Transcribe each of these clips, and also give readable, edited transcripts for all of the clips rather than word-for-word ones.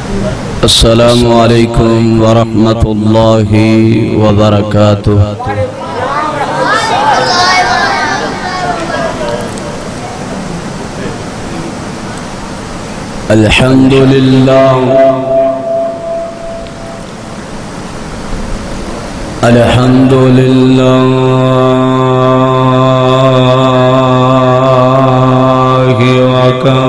السلام علیکم ورحمۃ اللہ وبرکاتہ۔ الحمد للہ الحمد للہ وکفی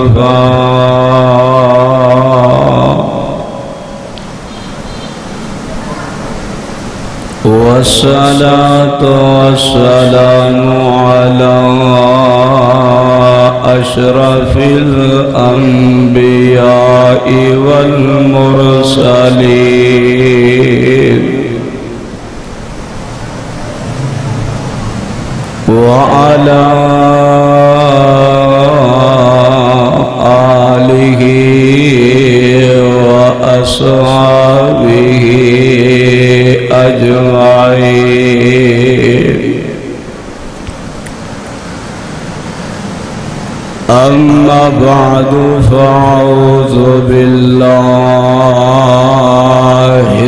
والصلاة والسلام على أشرف الأنبياء والمرسلين وعلى آله وأصحابه أجمعين، أما بعد فأعوذ بالله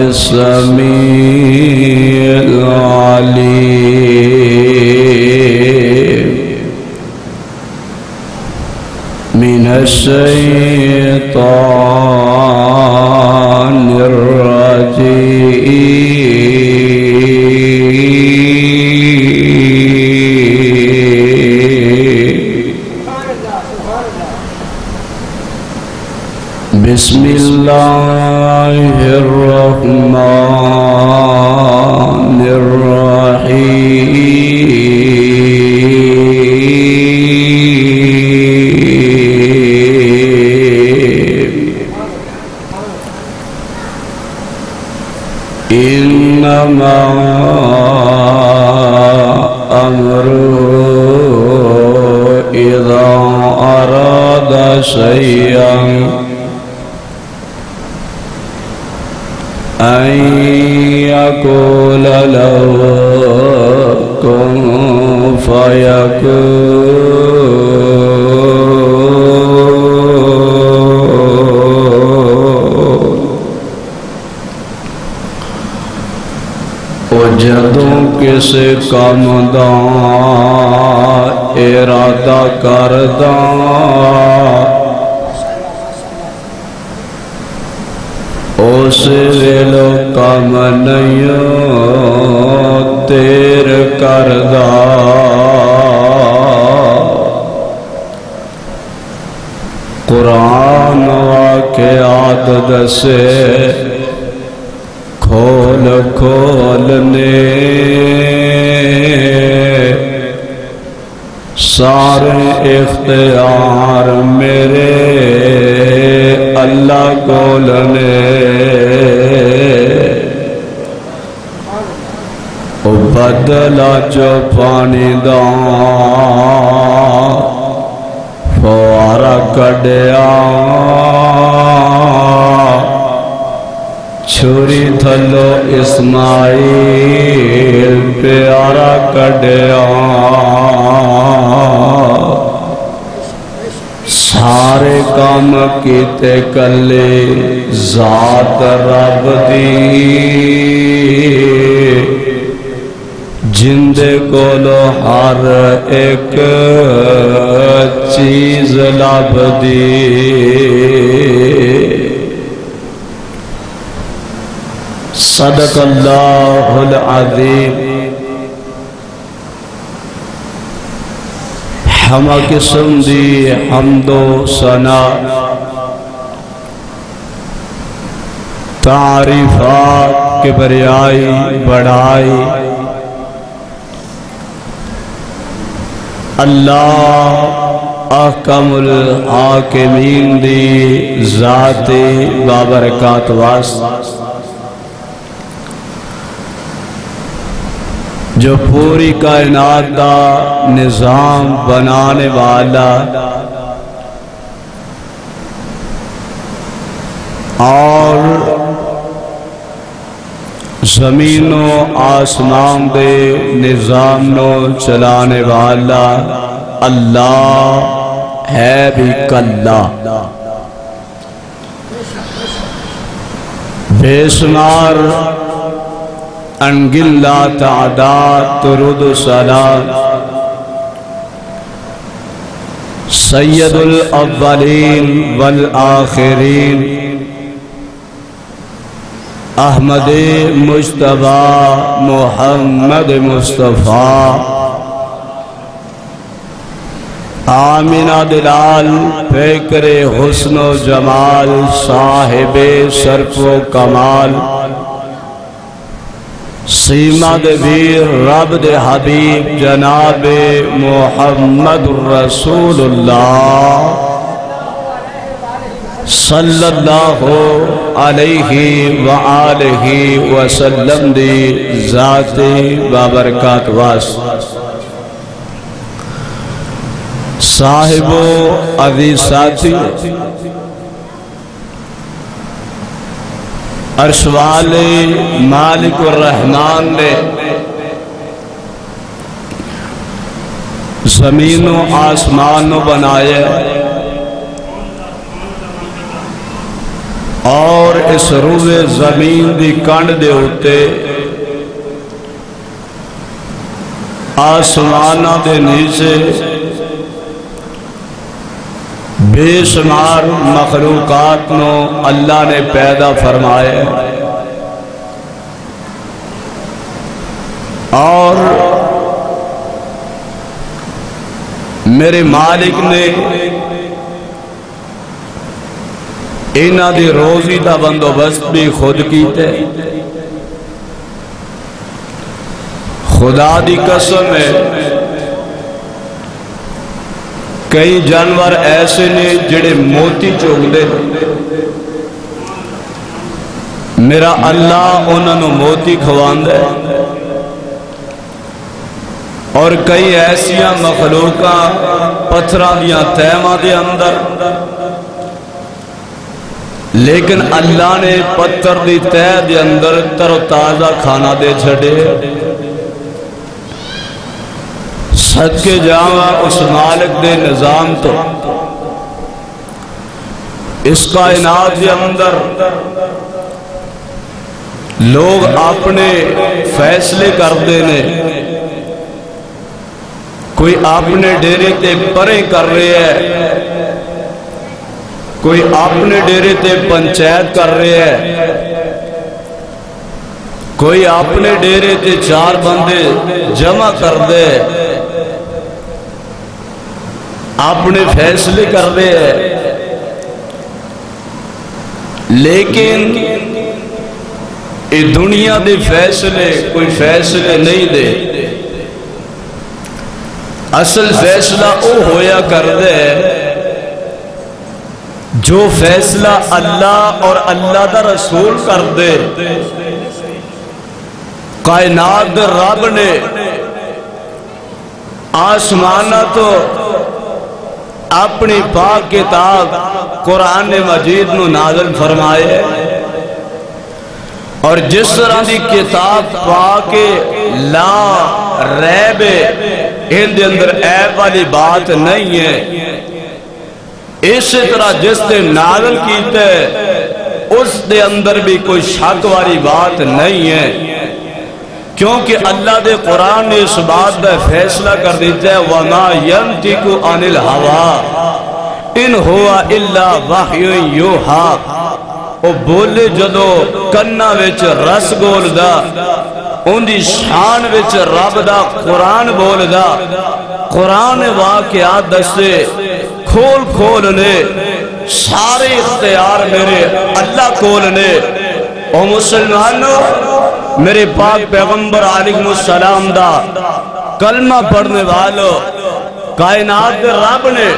السميع العليم من الشيطان الرجيم، بسم الله الرحمن الرحيم، إنما أمره إذا أراد شيئا أن يقول له كن فيكون۔ اور جدوں کسے کام دا ارادہ کردا اس ویلو کام نہیں دیر کردا، قرآن واقعات دسے کھول کھولنے، سارے اختیار میرے اللہ کولنے، بدلا جو پانی دا فوارا کڈیا، چھری تھلو اسماعیل پیارا کڈیا، سارے کام کیتے کلے ذات رب دی، جندے کولو ہر ایک چیز لب دی، صدق اللہ العظیم۔ ہمہ قسم دی حمد و ثنا تعریفات کبریائی بڑائی اللہ احکم الحاکمین دی ذاتی بابرکات واسطہ، جو پوری کائنات دا نظام بنانے والا اور زمین و آسمان دے نظام نو چلانے والا اللہ ہے بھی کلا، بے شمار انگلا تعداد درود و سلام سید الاولین والآخرین احمد مجتبی محمد مصطفیٰ آمینہ دلال فکر حسن و جمال صاحب شرف و کمال سیما دبیر رب دے حبیب جناب محمد رسول اللہ صلی اللہ علیہ وآلہ وسلم دی ذات بابرکات واسطہ صاحب و عزیز ساتھی عرش والے مالک الرحمن نے زمین و آسمان بنائے اور اس روئے زمین دی کنڈ دے ہوتے آسمانہ دے نیچے بے شمار مخلوقات نو اللہ نے پیدا فرمائے اور میرے مالک نے اینا دی روزی دا بندوبست بھی خود کیتے خدا دی قسم ہے کئی جانور ایسے نے جڑے موتی چوک دے میرا اللہ انہوں موتی کھوان دے اور کئی ایسیاں مخلوقاں پتھراں دیاں تیماں دے اندر لیکن اللہ نے پتھر دی تہ دے اندر تر و تازہ کھانا دے چھڑے صدقے جاواں اس مالک دے نظام تو اس کائنات کے اندر لوگ اپنے فیصلے کر دینے کوئی اپنے ڈیرے تے پریں کر رہے ہے کوئی اپنے ڈیرے تے پنچایت کر رہے ہے کوئی اپنے ڈیرے تے چار بندے جمع کر دے اپنے فیصلے کر رہے ہیں لیکن یہ دنیا دے فیصلے کوئی فیصلے نہیں دے اصل فیصلہ او ہویا کر دے جو فیصلہ اللہ اور اللہ دا رسول کر دے کائنات رب نے آسمانہ تو اپنی پاک کتاب قرآن مجید نو نازل فرمائے اور جس طرح دی کتاب پاک لا ریب ان دے اندر عیب والی بات نہیں ہے اسی طرح جس دے نازل کیتے اس دے اندر بھی کوئی شک والی بات نہیں ہے کیونکہ اللہ دے قرآن نے اس بات دا فیصلہ کر دیتا ہے وَمَا يَنْتِقُ عَنِ الْهَوَىٰ إِنْ هُوَ إِلَّا وَحْيٌ يُوحَىٰ او بولے جدو کنہ وچ رس گول دا ان دی شان وچ رب دا قرآن بول دا قرآن واقعات دستے کھول کھول نے سارے اختیار میرے اللہ کھول نے او مسلمانوں میرے پاک پیغمبر علیہ السلام دا کلمہ پڑھنے والو کائنات دے رب نے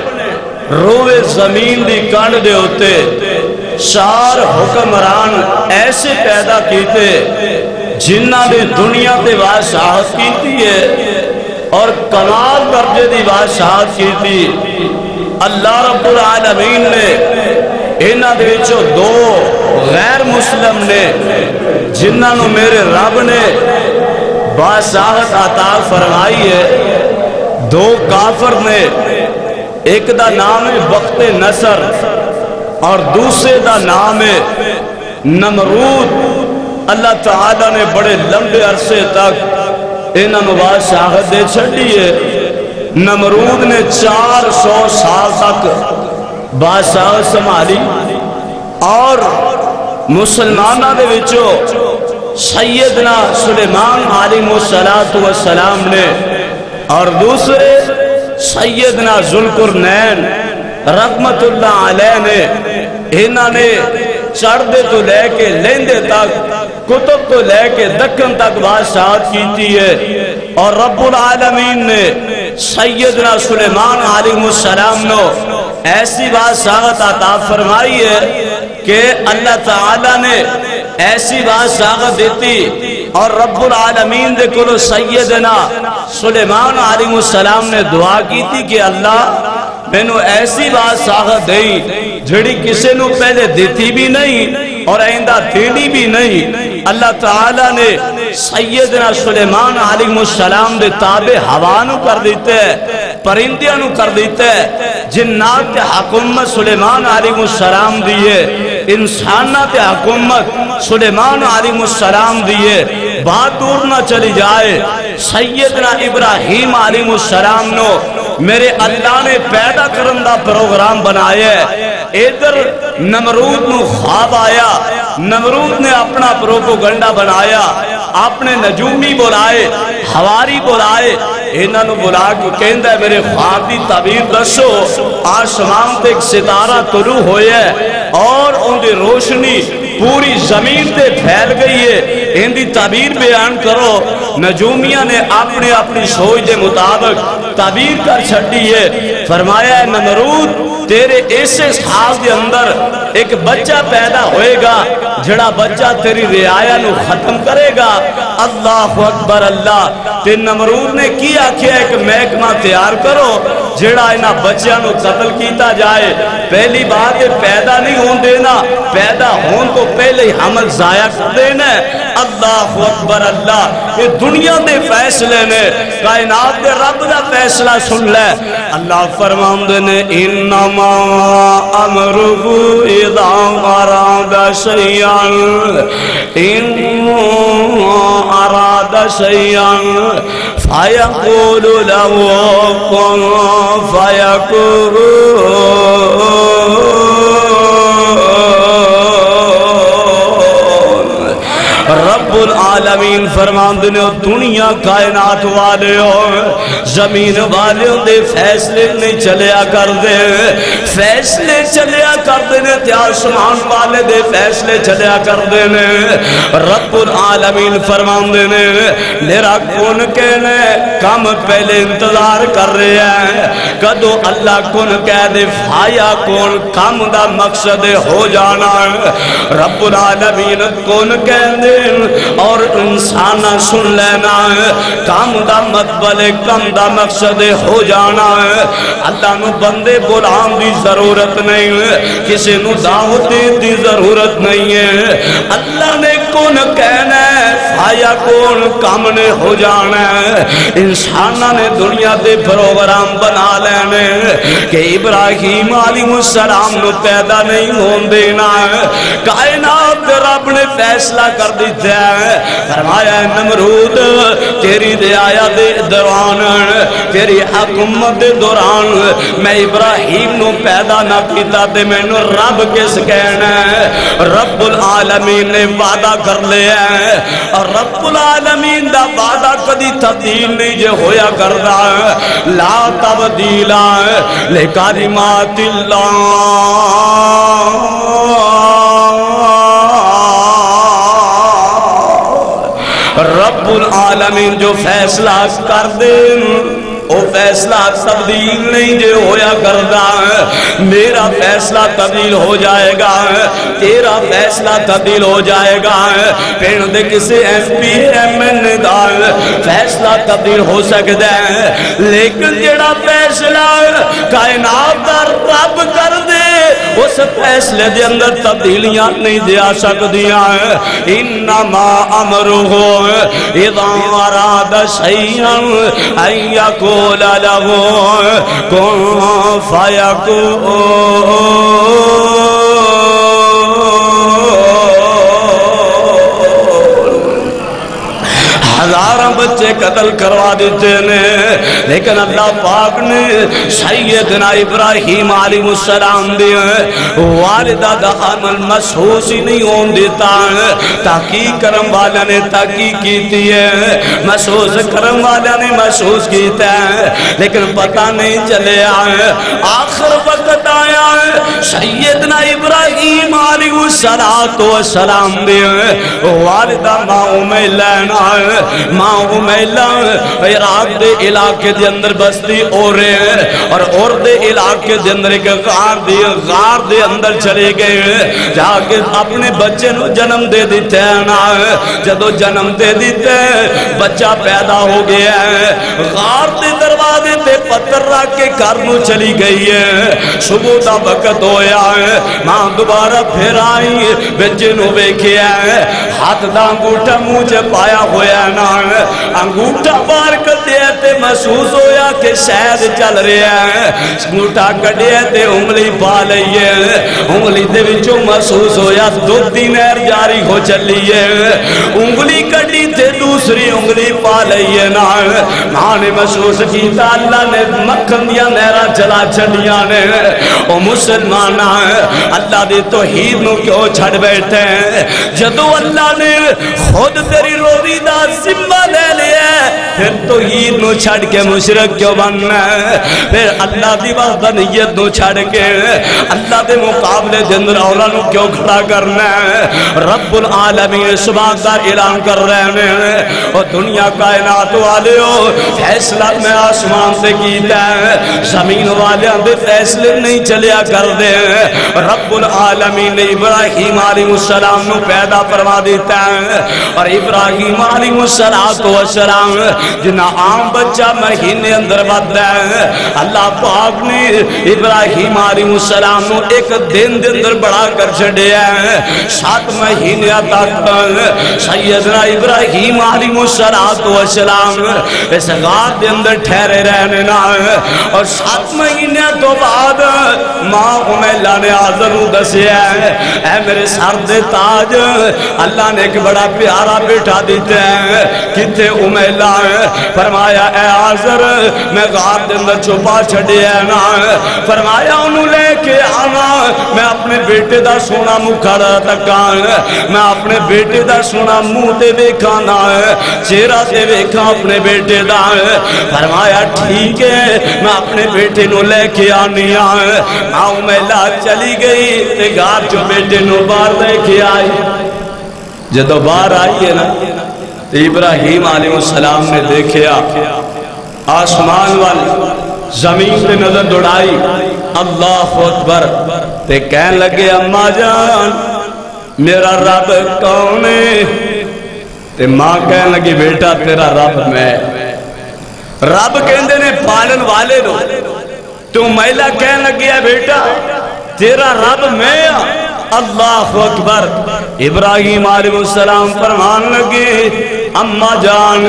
روے زمین دی کانڈ دے ہوتے چار حکمران ایسے پیدا کیتے جنہ دے دنیا دے بادشاہت کیتی ہے اور کمال درجے دی بادشاہت کیتی اللہ رب العالمین نے انہ دے وچوں دو غیر مسلم نے جنہ نو میرے رب نے بادشاہت عطا فرمائی ہے دو کافر نے ایک دا نام ہے وقت نصر اور دوسرے دا نام ہے نمرود۔ اللہ تعالیٰ نے بڑے لمبے عرصے تک انہوں بادشاہت دے چھڑی ہے۔ نمرود نے 400 سال تک بادشاہت سنبھالی، اور مسلمانہ دے وچوں سیدنا سلیمان علیہ السلام نے اور دوسرے سیدنا ذوالقرنین رحمت اللہ علیہ نے، انہوں نے چڑھدے تو لے کے لیندے تک، کتب تو لے کے دکن تک بادشاہت کیتی ہے۔ اور رب العالمین نے سیدنا سلیمان علیہ السلام نے ایسی بادشاہت عطا فرمائی ہے کہ اللہ تعالیٰ نے ایسی بادشاہت دیتی، اور رب العالمین دے کلو سیدنا سلیمان علیہ السلام نے دعا کی تھی کہ اللہ میں نو ایسی بادشاہت دیں جڑی کسے نو پہلے دیتی بھی نہیں اور آئندہ دینی بھی نہیں۔ اللہ تعالیٰ نے سیدنا سلیمان علیہ السلام دے تابع ہوانو کر دیتے، پرندیاں نو کر دیتے، جنات تے حکومت سلیمان علیہ السلام دیئے، انسانات تے حکومت سلیمان علیہ السلام دیئے۔ بات دور نہ چلی جائے، سیدنا ابراہیم علیہ السلام نو میرے اللہ نے پیدا کرندہ پروگرام بنایا ہے۔ ادھر نمرود نو خواب آیا، نمرود نے اپنا پروپوگنڈا بنایا، اپنے نجومی بلائے، حواری بلائے، انہوں نے بلا کے کہندہ ہے میرے خواب دی تعبیر دسو۔ آسمان تے ایک ستارہ طلوع ہوئے ہے اور ان دی روشنی پوری زمین تے پھیل گئی ہے، ان دی تعبیر بیان کرو۔ نجومیہ نے اپنی سوچ دے مطابق تعبیر کر چھڑی ہے۔ فرمایا ہے نمرود تیرے ایسے سال دے اندر ایک بچہ پیدا ہوئے گا جڑا بچہ تیری رعایا نو ختم کرے گا۔ اللہ اکبر اللہ۔ تے نمرود نے کیا ایک محکمہ تیار کرو جڑا انہاں بچیاں نو قتل کیتا جائے۔ پہلی بات ہے پیدا نہیں ہون دینا، پیدا ہون تو پہلے ہی حمل ضائع کر دینا ہے۔ اللہ اکبر اللہ۔ یہ دنیا دے فیصلے نے، کائنات دے رب دا فیصلہ سن لے۔ اللہ فرماندے نے انما امرہ اذا اراد شیئا اراد شیئا فیقول له کن فیکون۔ رب العالمین فرماندے نے دنیا کائنات والے ہو، زمین والے ہو دے فیصلے نہیں چلیا کر دے، فیصلے چلیا کر دے نے تے آسمان والے دے فیصلے چلیا کر دے نے۔ رب العالمین فرماندے نے میرا کون کہنے کم پہلے انتظار کر رہے ہیں، کدو اللہ کون کہہ دے فایا کون کم دا مقصد ہو جانا ہے۔ رب العالمین کون کہہ دے اور انسانہ سن لینا ہے، کام دا مطبل کم دا مقصد ہو جانا ہے۔ اللہ نو بندے بلان دی ضرورت نہیں ہے، کسی نو دعوت دی ضرورت نہیں ہے۔ اللہ نے کون کہنا ہے فایا کون کام نے ہو جانا ہے۔ انسانہ نے دنیا دے پروگرام بنا لینے کہ ابراہیم علیہ السلام نو پیدا نہیں ہون دینا ہے۔ کائنات رب نے فیصلہ کر دیتا ہے، فرمایا نمرود تیری رعایا دے دوران، تیری حکومت دے دوران میں ابراہیم نو پیدا نہ کیتا تے میں نو رب کس کہنا ہے۔ رب العالمین نے وعدہ کر لیا ہے، اور رب العالمین دا وعدہ کدی تبدیل نہیں جے ہویا کردا ہے۔ لا تبدیل لکلمات اللہ۔ رب العالمین جو فیصلہ کر دے وہ فیصلہ تبدیل نہیں جو ہویا کردا ہے۔ میرا فیصلہ تبدیل ہو جائے گا، تیرا فیصلہ تبدیل ہو جائے گا۔ پھر دے کسی ایم پی ایم این دا فیصلہ تبدیل ہو سکتا ہے، لیکن جڑا فیصلہ کائنات دا رب کر دے اس فیصلے دے اندر تبدیلیاں نہیں دیا سکدیاں۔ انما امرہ اذا اراد شیئا ان یقول له کن فیکون۔ قتل کروا دیتے نے، لیکن اللہ پاک نے سیدنا ابراہیم علیہ السلام دی والدہ دا عمل محسوس ہی نہیں ہون دیتا۔ تحقیق کرم والا نے تحقیق کیتی ہے، محسوس کرم والا نے محسوس کیتا ہے، لیکن پتہ نہیں چلے آئے۔ آخر وقت آیا سیدنا ابراہیم علیہ السلام دی والدہ ماں امیلہ ماں امیلہ عراق دے علاقے دے اندر بستی اور دے علاقے دے اندر ایک غار دے اندر چلے گئے، جا کے اپنے بچے نو جنم دے دیتے ہیں۔ جدو جنم دے دیتے بچہ پیدا ہو گیا ہے، غار دے دروازے تے پتھر رکھ کے گھر نو چلی گئی ہے۔ صبح دا وقت ہویا ہے، ماں دوبارہ پھر آئی، بچے نو بیکھیا ہے، ہاتھ دا انگوٹھا مجھے پایا ہویا نا، انگوٹھا بار کر دیا تے محسوس ہویا کہ شاید چل رہا ہے۔ انگوٹھا کڑیا تے انگلی پا لئیے، انگلی دے وچوں محسوس ہویا دو دینار جاری ہو چلی ہے۔ انگلی کڑی تے دوسری انگلی پا لئیے نا، ماں نے محسوس کیتا اللہ نے مکھن دیا نیرہ چلا چڑیا نے۔ او مسلمان اللہ دے توحید نو کیوں چھڑ بیٹھے ہیں؟ جدو اللہ نے خود تیری روزی دا ذمہ لے لیا پھر توحید نو چھڑ کے مشرک کیوں بننا ہے؟ پھر اللہ دی وحدانیت نو چھڑ کے اللہ دے مقابلے دن اولا نو کیوں کھڑا کرنا ہے؟ رب العالمین اس بات دا اعلان کر رہے ہیں اور دنیا کائنات والے ہو فیصلہ میں آسمان سے کیتا ہے، زمین والے اندھے فیصلے نہیں چلیا کر دے۔ رب العالمین نے ابراہیم علیہ السلام نو پیدا فرما دیتا ہے، اور ابراہیم علیہ السلام جنا عام بچہ مہینے اندر بدلا ہے، اللہ پاک نے ابراہیم علیہ السلام نو ایک دن دے اندر بڑا کر چھڑیا ہے۔ 7 مہینے تک سیدنا ابراہیم علیہ السلام اس غار دے اندر ٹھہرے رہنے نا، اور 7 مہینے تو بعد ماں امیلہ نے آزر دسیا ہے، اے میرے سر دے تاج اللہ نے ایک بڑا پیارا بیٹا دیتے ہیں، کتے امیلہ فرمایا اے آزر میں غار دے اندر چھپا چھڑیا ہے نا، فرمایا انہوں لے کے آنا، میں اپنے بیٹے دا سونا مکھڑا تکان، میں اپنے بیٹے دا سونا منہ تے دیکھانا ہے، چہرہ تے دیکھا اپنے بیٹے دا، فرمایا ٹھیک ہے میں اپنے بیٹے نو لے کے آنی آئے۔ ماں امیلہ چلی گئی تے گھر جو بیٹے نو باہر لے کے آئی، جدو باہر آئی ہے نا تو ابراہیم علیہ السلام نے دیکھیا آسمان والی زمین پہ نظر دوڑائی، اللہ اکبر، تے کہن لگے اماں جان میرا رب کون ہے؟ تے ماں کہن لگی بیٹا تیرا رب میں، رب کہندے نے پالن والے لو، تو میلہ کہن لگی ہے بیٹا تیرا رب میں، اللہ اکبر۔ ابراہیم علیہ السلام فرمان لگے اماں جان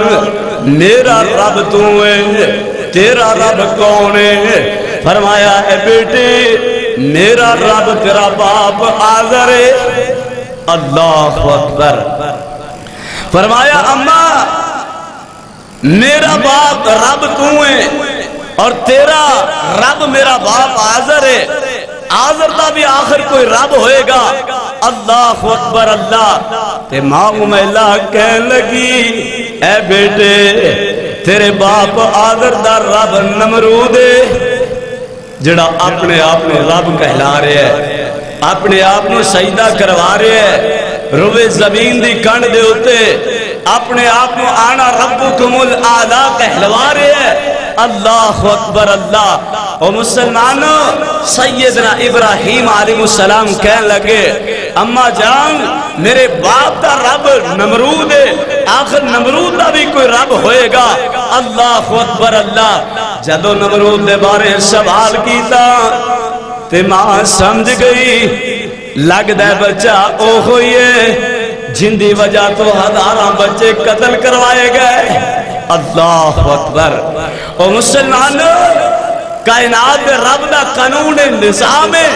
میرا رب تو ہے، تیرا رب کون ہے؟ فرمایا اے بیٹے میرا رب تیرا باپ آزر ہے، اللہ اکبر۔ فرمایا اماں میرا باپ رب تو ہے اور تیرا رب میرا باپ آزر ہے، آزر دا بھی آخر کوئی رب ہوئے گا، اللہ اکبر اللہ۔ تے ماں امیلہ کہن لگی اے بیٹے تیرے باپ آزر دا رب نمرود ہے، جڑا اپنے آپ میں رب کہلا رہے ہے، اپنے آپ میں سجدہ کروا رہے ہے، روے زمین دی کنڈ دے ہوتے اپنے آپ میں آنا ربکم الاعلیٰ کہلوا رہے ہے، اللہ اکبر اللہ۔ اور مسلمانوں سیدنا ابراہیم علیہ السلام کہنے لگے اماں جان میرے باپ دا رب نمرود ہے، آخر نمرود دا بھی کوئی رب ہوئے گا، اللہ اکبر اللہ۔ جدو نمرود دے بارے سوال کیتا تے ماں سمجھ گئی لگ دے بچہ او ہوئے جن دی وجہ تو ہزاراں بچے قتل کروائے گئے، اللہ اکبر۔ اور مسلمان کائنات رب دا قانون نظام ہے،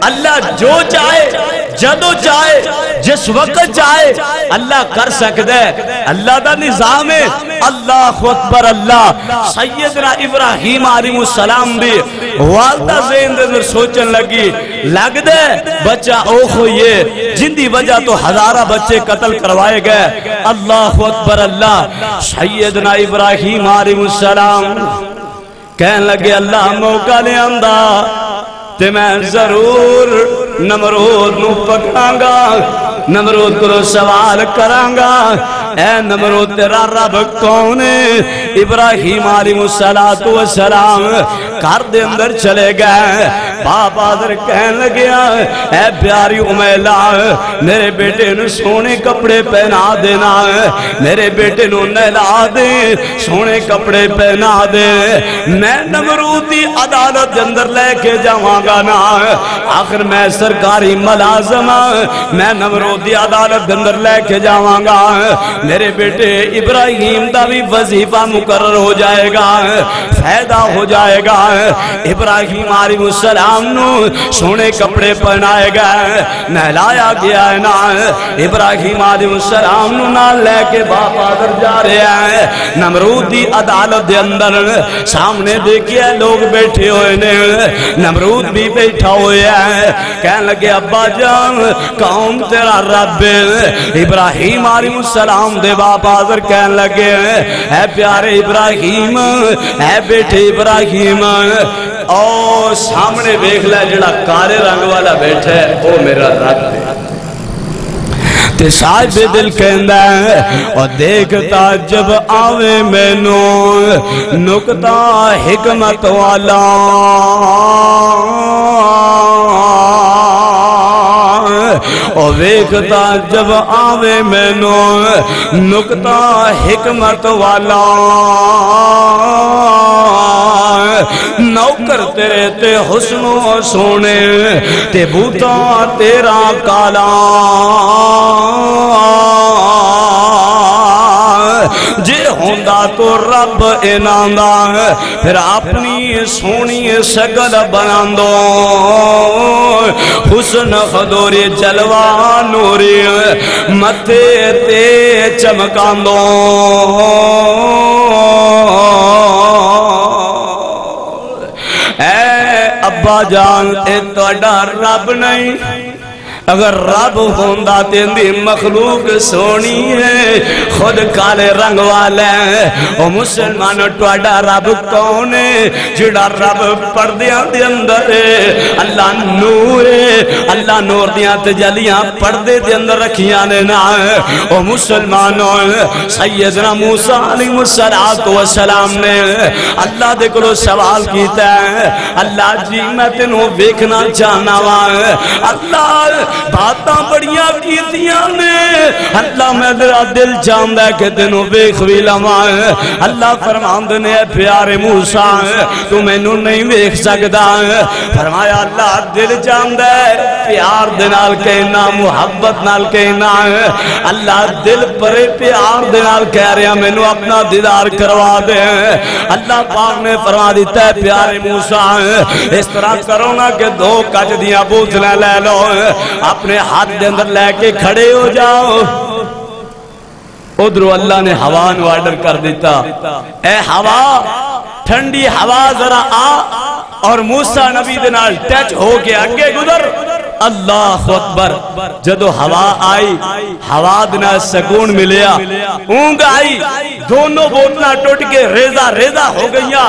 اللہ جو چاہے جدو چاہے جس وقت چاہے اللہ کر سکتا ہے. اللہ دا نظام ہے. اللہ اکبر اللہ. سیدنا ابراہیم علیہ السلام دی والدہ ذہن دے اندر سوچن لگی لگ دے بچہ اوکھو یہ جن دی وجہ تو ہزارہ بچے قتل کروائے گئے. اللہ اکبر اللہ. سیدنا ابراہیم علیہ السلام کہن لگے اللہ موقع لے آندہ تے میں ضرور نمرود نو پکڑاں گا, نمرود کو سوال کراں گا اے نمرود تیرا رب کون ہے. ابراہیم علیہ السلام گھر دے اندر چلے گئے. باپ آدر کہن لگیا اے پیاری امیلہ میرے بیٹے نو سونے کپڑے پہنا دینا, میرے بیٹے نو نہلا دے سونے کپڑے پہنا دے, میں نمرود دی عدالت دے اندر لے کے جاواں گا نا. آخر میں سرکاری ملازم میں نمرود دی عدالت دے اندر لے کے جاواں گا. میرے بیٹے ابراہیم دا بھی وظیفہ مقرر ہو جائے گا, فائدہ ہو جائے گا. ابراہیم علیہ السلام نو سونے کپڑے پہنائے گئے, نہلایا گیا ہے نا. ابراہیم علیہ السلام نو نہ لے کے باپ آدر جا رہے ہیں. نمرود دی عدالت دے اندر سامنے دیکھئے لوگ بیٹھے ہوئے نے, نمرود بھی بیٹھا ہوئے ہیں. کہنے لگے ابا جان کون تیرا رب؟ ابراہیم علیہ السلام دے باپ آدر کہنے لگے اے پیارے ابراہیم, اے بیٹھے ابراہیم, اور سامنے دیکھ لے جڑا کالے رنگ والا بیٹھا ہے وہ میرا رب ہے. تے صاحب دل کہندا ہے اور دیکھتا جب آوے مینوں نکتا حکمت والا, اور ویکھتا جب آوے مینوں نکتا حکمت والا. نوکر تیرے تے حسن و سونے تے بوتا تیرا کالا, جے ہوندہ تو رب اناندہ پھر اپنی سونی شکل بناندو, حسن خدوری جلوہ نوری متھے تے چمکاندو. اے ابا جان اے تو ڈر رب نہیں, اگر رب ہوندہ تیندی مخلوق سونی ہے خود کالے رنگ والے ہیں. او مسلمان ٹوڑا رب کون ہے؟ جڑا رب پردیاں دے اندر ہے, اللہ نور ہے, اللہ نور دیاں تجلیاں پردے دے اندر رکھیاں نے نا. او مسلمانوں سیدنا موسیٰ علیہ السلام نے اللہ دے کلو سوال کیتا ہے اللہ جی میں تینوں ویکھنا چاہنا وہاں, اللہ باتاں بڑیاں کیتیاں نے, اللہ میں تیرا دل چاہندہ ہے کہ تینوں ویکھ بھی لواں. اللہ فرماند نے پیارے موسیٰ تو میں نو نہیں ویکھ سکتا. فرمایا اللہ دل چاہندہ ہے پیار دنال کہنا محبت نال کہنا, اللہ دل پرے پیار دنال کہہ رہا میں نو اپنا دیدار کروا دے. اللہ پاک نے فرما دیتا ہے پیارے موسیٰ اس طرح کرو نا کہ 2 کج دیاں بوتلیں لے لو, اپنے ہاتھ دے اندر لے کے کھڑے ہو جاؤ. ادھرو اللہ نے ہوا نو آرڈر کر دیتا اے ہوا ٹھنڈی ہوا ذرا آ, اور موسیٰ نبی دنال ٹچ ہو کے آگے گزر. اللہ اکبر. جدو ہوا آئی ہوا دنا سکون ملیا, اونگ آئی, دونوں بوتنا ٹوٹ کے ریزہ ریزہ ہو گئیا.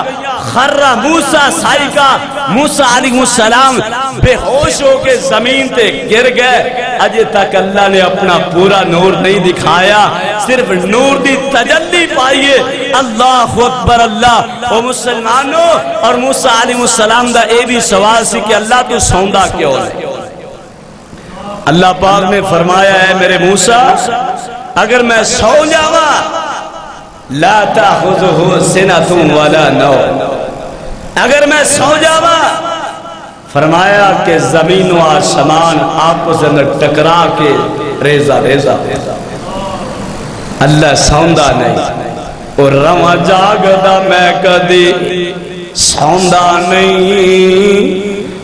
خرہ موسیٰ سائی کا, موسیٰ علیہ السلام بے ہوش ہو کے زمین تے گر گئے. اجے تک اللہ نے اپنا پورا نور نہیں دکھایا, صرف نور دی تجلی پائیے. اللہ اکبر اللہ. او مسلمانوں اور موسیٰ علیہ السلام دا اے بھی سوال سی کہ اللہ تو سوندہ کیوں ہے؟ اللہ پاک نے فرمایا ہے میرے موسیٰ اگر میں سو جاوا لا تاخذہ سنۃ ولا نوم, اگر میں سو جاوا فرمایا کہ زمین و آسمان آپس اندر ٹکرا کے ریزہ ریزہ. اللہ سوندہ نہیں اور رواں جاگدہ میں کدی سوندہ نہیں,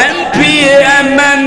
MP MN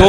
2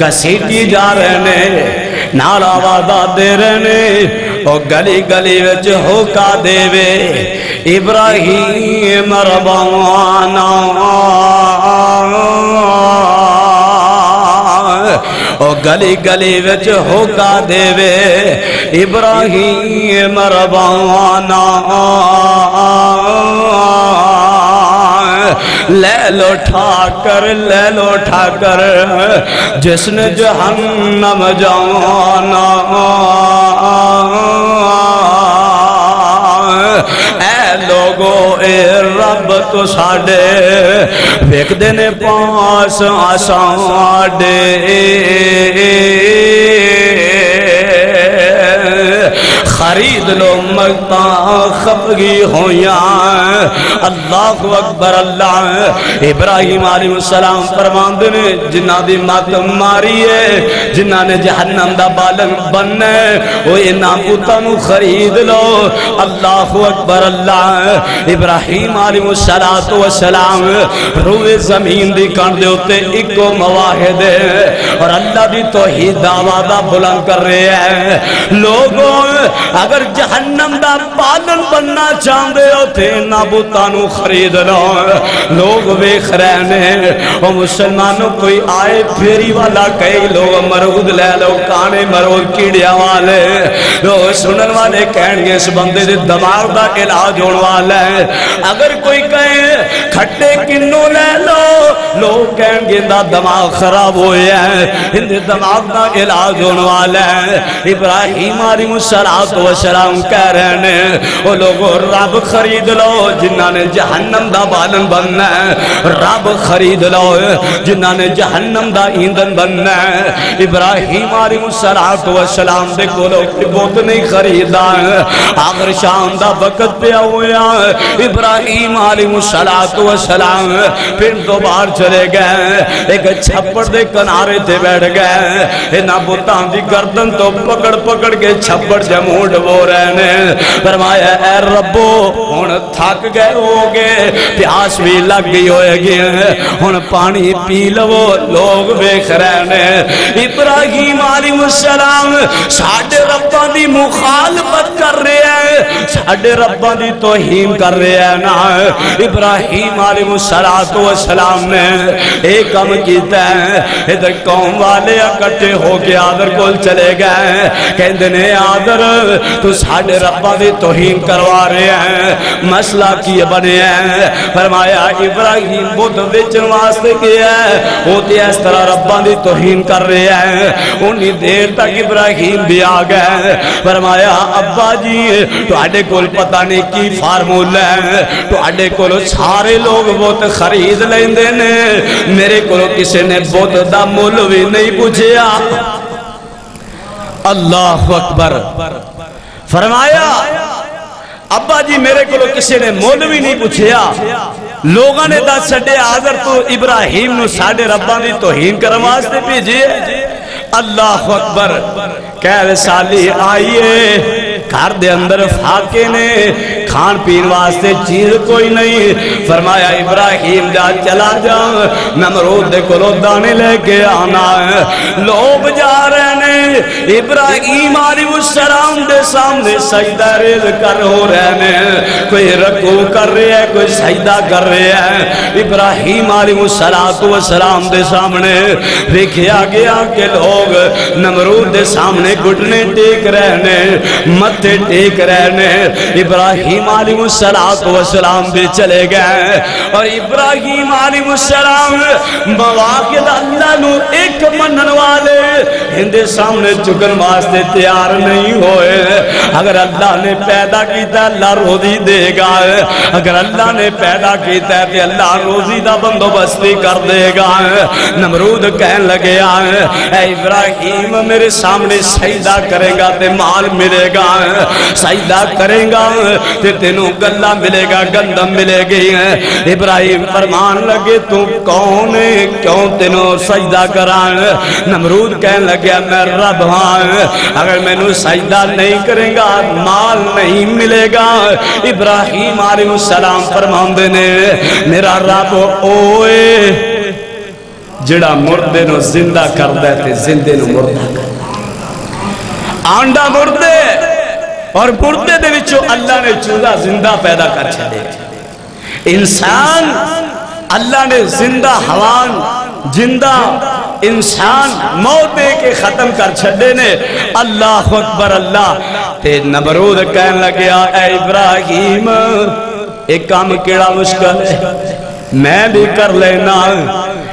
کسیٹی جا رہے نے نال آوازہ دے رہے نے او گلی گلی وچ ہوکا دے وے ابراہیم ربانا او گلی گلی وچ ہوکا دے وے ابراہیم ربانا لے لو ٹھا کر جس نے جہنم جانا اے لوگو اے رب تو ساڑے ویک دینے پاس آساڑے خرید لو مگتا خفگی ہویاں اللہ اکبر اللہ ابراہیم علیہ السلام فرماندے نے جنہ دی ماتم ماری ہے جنہ نے جہنم دا بالن بننے وہ انہاں پتانو خرید لو اللہ اکبر اللہ ابراہیم علیہ السلام روح زمین دی کان دے ہوتے ایکو مواحد ہے اور اللہ دی توحید دعویٰ بلند کر رہے ہیں لوگوں اگر جہنم دا بالن بننا چاہتے ہوتے نابوتانو خرید لو لوگ ویکھ رہنے اور مسلمانوں کوئی آئے پھیری والا کئی لوگ مرود لے لو کانے مرود کیڑیا والے لوگ سنن والے کہن گے اس بندے دے دماغ دا علاج ہونے والا ہے اگر کوئی کہے کھٹے کنوں لے لو لوگ کہن گے دا دماغ خراب ہوئے ہیں ان دے دماغ دا علاج ہونے والا ہے ابراہیم علیہ السلام کہہ رہے ہیں وہ لوگوں رب خرید لو جنہاں نے جہنم دا بالن بننا ہے رب خرید لو جنہاں نے جہنم دا ایندھن بننا ہے ابراہیم علیہ السلام دے کولو بہت نہیں خریدا آخر شام دا وقت پہ ہویا ابراہیم علیہ السلام پھر دوبار چلے گئے ایک چھپڑ دے کنارے تے بیٹھ گئے انہاں بتاں دی گردن تو پکڑ پکڑ کے چھپڑ جموڈ وہ رہنے فرمایا اے ربو ہن تھک گئے ہوگے پیاس بھی لگ گئی ہوئے گئے ہن پانی پی لو لوگ ویکھ رہنے ابراہیم علیہ السلام ساڑھے رباں دی مخالفت کر رہے ہیں ساڑھے رباں دی توہین کر رہے ہیں نا ابراہیم علیہ السلام نے ایک کم کیتا ہے ادھر قوم والے اکٹھے ہو کے آدھر کول چلے گئے کہندے نے آدھر تو ساڑھے رباں دی توہین کروا رہے ہیں مسئلہ کی بنے ہیں فرمایا ابراہیم بدھ بیچن واسطے کیا ہے وہ تے اس طرح رباں دی توہین کر رہے ہیں انہی دیر تک ابراہیم بھی آ گئے فرمایا ابا جی تو آڈے کول پتہ نہیں کی فارمولا ہے تو آڈے کول سارے لوگ بہت خرید لیندے نے میرے کول کسی نے بہت دا مول بھی نہیں پوچھیا اللہ اکبر فرمایا ابا جی میرے کو کسی نے مول بھی نہیں پوچھیا لوگاں نے دا سڈے آدھر تو ابراہیم نو ساڑھے رباں دی توہین کرن واسطے بھیجئے اللہ اکبر کہہ سالی آئیے گھر دے اندر فاقے نے کھان پین واسطے چیز کوئی نہیں فرمایا ابراہیم جا چلا جا نمرود دے کلو دانے لے کے آنا ہے لوگ جا رہے نے ابراہیم علیہ السلام دے سامنے سجدہ ریز کر ہو رہے ہیں کوئی رکوع کر رہے ہیں کوئی سجدہ کر رہے ہیں ابراہیم علیہ السلام دے سامنے دیکھیا گیا کہ لوگ نمرود دے سامنے گھٹنے ٹیک رہنے متھے ٹیک رہنے ابراہیم علیہ السلام بھی چلے گئے اور ابراہیم علیہ السلام مواقع اللہ نو ایک منن والے ہندے سامنے چکن واسطے تیار نہیں ہوئے اگر اللہ نے پیدا کیتا اللہ روزی دے گا اگر اللہ نے پیدا کیتا ہے کہ اللہ روزی دا بندوبستی کر دے گا نمرود کہن لگے اے ابراہیم میرے سامنے سجدہ کرے گا تے مال ملے گا سجدہ کرے گا تے تینوں گلہ ملے گا گندم ملے گی ابراہیم فرمان لگے تو کون ہے کیوں تینوں سجدہ کران نمرود کہن لگے میں رب ہاں اگر میں نو سجدہ نہیں کرے گا مال نہیں ملے گا ابراہیم علیہ السلام فرمان دینے میرا رب اوئے جڑا مردے نو زندہ کردہ تے زندے نو مردہ کردہ آنڈا مردے اور مردے دے وچو اللہ نے چوزہ زندہ پیدا کر چھڑے انسان اللہ نے زندہ حوان زندہ انسان موت دے کے ختم کر چھڑے نے اللہ اکبر اللہ تے نمرود کہنے لگیا اے ابراہیم ایک کام کیڑا مشکل ہے میں بھی کر لینا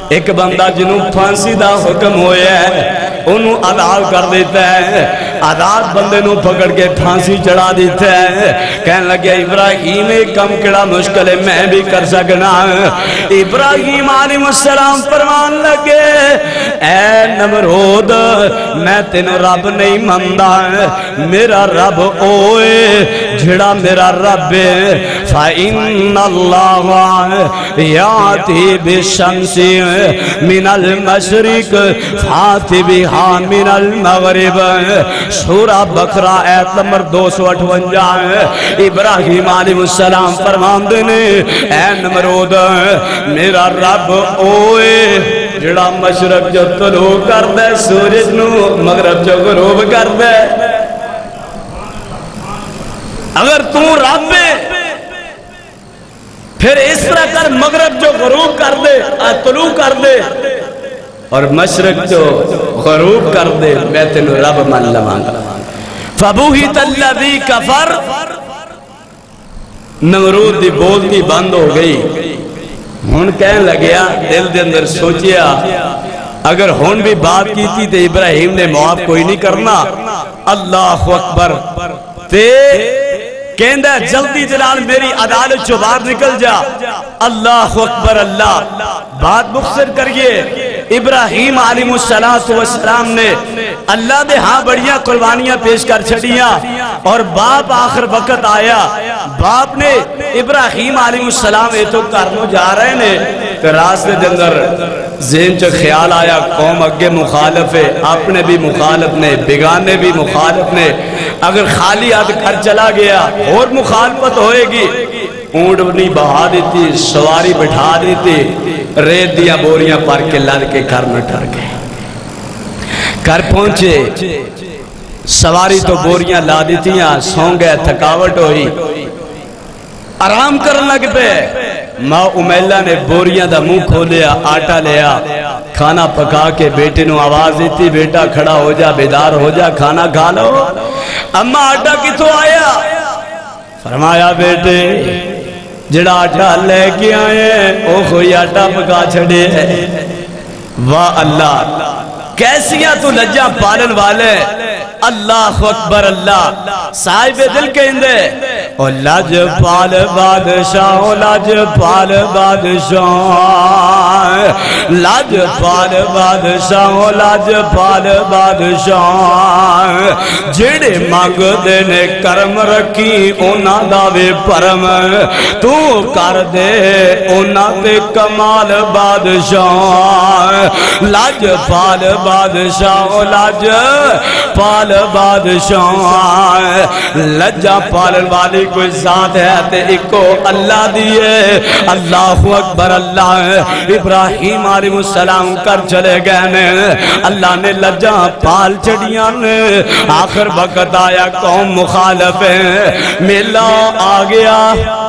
ایک بندہ جنہوں پھانسی دا حکم ہویا ہے انہوں عذاب کر دیتا ہے عذاب بندے نو پکڑ کے پھانسی چڑھا دیتا ہے کہنے لگے ابراہیم ایک کم کڑا مشکل ہے میں بھی کر سکنا ابراہیم علیہ السلام فرمان لگے اے نمرود میں تینوں رب نہیں مندہ میرا رب اوئے جھڑا میرا رب فَإِنَّ اللَّهَ يَعْتِي بِالشَّمْسِ مِنَ الْمَشْرِقِ فَاتِ بِهَا مِنَ الْمَغْرِبِ سورہ بقرہ آیت نمبر 258 ابراہیم علیہ السلام فرمان دینے اے نمرود میرا رب اوئے جڑا مشرق جو طلوع کر دے سورج نو مغرب جو غروب کر دے اگر تو رب ہے پھر اس طرح کر مغرب جو غروب کر دے طلوع کر دے اور مشرق جو غروب کر دے میں تینو رب مان لوانگا فَبُوْهِتَ الَّذِي كَفَرْ نمرود دی بولتی بند ہو گئی ہون کہنے لگیا دل دے اندر سوچیا اگر ہون بھی بات کی تھی تو ابراہیم نے معاف کوئی نہیں کرنا اللہ اکبر تے کہندہ ہے جلدی جلال میری عدالت جو باہر نکل جا اللہ اکبر اللہ بات مختصر کریے ابراہیم علیہ السلام نے اللہ دے ہاں بڑیاں قربانیاں پیش کر چھڑیاں اور باپ آخر وقت آیا باپ نے ابراہیم علیہ السلام تو کرنو جا رہے نے کہ راستے دے اندر ذہن چو خیال آیا قوم اگے مخالف ہے اپنے بھی مخالف نے بیگانے بھی مخالف نے اگر خالی ہاتھ گھر چلا گیا اور مخالفت ہوئے گی اونٹ اپنی بہا دیتی سواری بٹھا دیتی ریت دیا بوریاں پر کے لڑ کے گھر میں ٹر گئے گھر پہنچے سواری تو بوریاں لا دیتیاں سو گئے تھکاوٹ ہوئی آرام کرنے لگ پہ ماں امیلہ نے بوریاں دا منہ کھولیا آٹا لیا کھانا پکا کے بیٹے نو آواز دیتی بیٹا کھڑا ہو جا بیدار ہو جا کھانا کھا لو اما آٹا کتوں آیا فرمایا بیٹے جڑا آٹا لے کے آئے او کوئی آٹا پکا چھڑے واہ اللہ کیسیاں تو لجا پالن والے اللہ اکبر اللہ صاحب دل کہندے او لج پال بادشاہ لج پال بادشاہ لج پال بادشاہ لج پال بادشاہ جڑے مانگ دینے کرم رکھی اونا داوے پرم تو کر دے اونا دے کمال بادشاہ لج پال بادشاہ لج پال بادشاہ لجا پالن والی کوئی ذات ہے تے ایکو اللہ دیئے اللہ اکبر اللہ ابراہیم علیہ السلام کر چلے گئے نے اللہ نے لجا پال چڑیاں نے آخر وقت آیا قوم مخالف ہے میلہ آ گیا